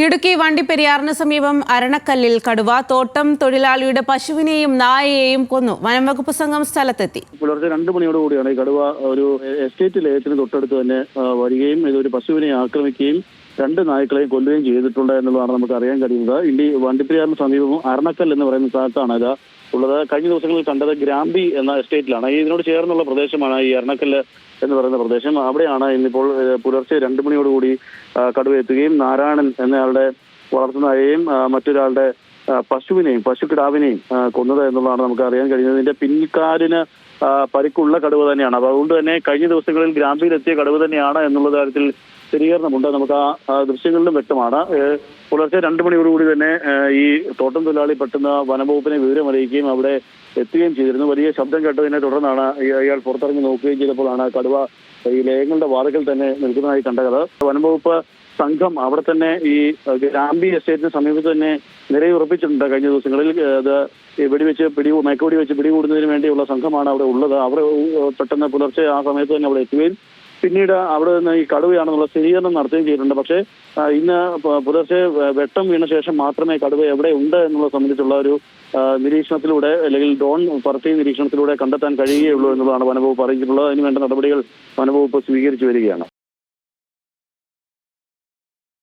ഇടുക്കി വണ്ടിപ്പെരിയാറിന് സമീപം അരണക്കല്ലിൽ കടുവ തോട്ടം തൊഴിലാളിയുടെ പശുവിനെയും നായയെയും കൊന്നു. വനംവകുപ്പ് സംഘം സ്ഥലത്തെത്തി. പുലർച്ചെ 2 മണിയോടുകൂടിയാണ് ഈ കടുവ ഒരു എസ്റ്റേറ്റ് ലയത്തിന് തൊട്ടടുത്ത് തന്നെ വരികയും ഇതൊരു പശുവിനെ ആക്രമിക്കുകയും 2 നായ്ക്കളെയും കൊല്ലുകയും ചെയ്തിട്ടുണ്ട് എന്നുള്ളതാണ് നമുക്ക് അറിയാൻ കഴിയുന്നത്. ഇനി വണ്ടിപ്പെരിയാറിന് സമീപം അരണക്കൽ എന്ന് പറയുന്ന സ്ഥലത്താണ് ഇത് ഉള്ളത്. കഴിഞ്ഞ ദിവസങ്ങളിൽ കണ്ടത് ഗ്രാമ്പി എന്ന എസ്റ്റേറ്റിലാണ്. ഇതിനോട് ചേർന്നുള്ള പ്രദേശമാണ് ഈ അരണക്കല്ല് എന്ന് പറയുന്ന പ്രദേശം. അവിടെയാണ് ഇന്നിപ്പോൾ പുലർച്ചെ 2 മണിയോടുകൂടി കടുവ എത്തുകയും നാരായണൻ എന്നയാളുടെ വളർത്തുനായയെയും മറ്റൊരാളുടെ പശുക്കിടാവിനെയും കൊന്നത് എന്നുള്ളതാണ് നമുക്ക് അറിയാൻ കഴിയുന്നത്. ഇതിന്റെ പിൻകാലിന് പരിക്കുള്ള കടുവ തന്നെയാണ്. അപ്പൊ അതുകൊണ്ട് തന്നെ കഴിഞ്ഞ ദിവസങ്ങളിൽ ഗ്രാമ്പിയിലെത്തിയ കടുവ തന്നെയാണ് എന്നുള്ള കാര്യത്തിൽ സ്ഥിരീകരണമുണ്ട്. നമുക്ക് ആ ദൃശ്യങ്ങളിലും വ്യക്തമാണ്. പുലർച്ചെ 2 മണിയോടുകൂടി തന്നെ ഈ തോട്ടം തൊഴിലാളി പെട്ടെന്ന് വനംവകുപ്പിനെ വിവരം അറിയിക്കുകയും അവിടെ എത്തുകയും ചെയ്തിരുന്നു. വലിയ ശബ്ദം കേട്ടതിനെ തുടർന്നാണ് അയാൾ പുറത്തിറങ്ങി നോക്കുകയും ചെയ്തപ്പോഴാണ് കടുവ ഈ ലയങ്ങളുടെ വാതിൽക്കൽ തന്നെ നിൽക്കുന്നതായി കണ്ടത്. വനംവകുപ്പ് സംഘം അവിടെ തന്നെ ഈ ഗ്രാമ്പി എസ്റ്റേറ്റിന് സമീപത്ത് തന്നെ നിലയുറപ്പിച്ചിട്ടുണ്ട്. കഴിഞ്ഞ ദിവസങ്ങളിൽ അത് മയക്കുവെടി വെച്ച് പിടികൂടുന്നതിന് വേണ്ടിയുള്ള സംഘമാണ് അവിടെ ഉള്ളത്. അവിടെ പെട്ടെന്ന് പുലർച്ചെ ആ സമയത്ത് തന്നെ അവിടെ എത്തുകയും പിന്നീട് അവിടെ നിന്ന് ഈ കടുവയാണെന്നുള്ള സ്ഥിരീകരണം നടത്തുകയും ചെയ്തിട്ടുണ്ട്. പക്ഷേ ഇന്ന് പുലർച്ചെ വെട്ടം വീണ ശേഷം മാത്രമേ കടുവ എവിടെ ഉണ്ട് എന്നുള്ളത് സംബന്ധിച്ചുള്ള ഒരു നിരീക്ഷണത്തിലൂടെ അല്ലെങ്കിൽ ഡ്രോൺ പറത്തി നിരീക്ഷണത്തിലൂടെ കണ്ടെത്താൻ കഴിയുകയുള്ളൂ എന്നുള്ളതാണ് വനംവകുപ്പ് അറിയിച്ചിട്ടുള്ളത്. അതിനുവേണ്ട നടപടികൾ വനംവകുപ്പ് സ്വീകരിച്ചു വരികയാണ്.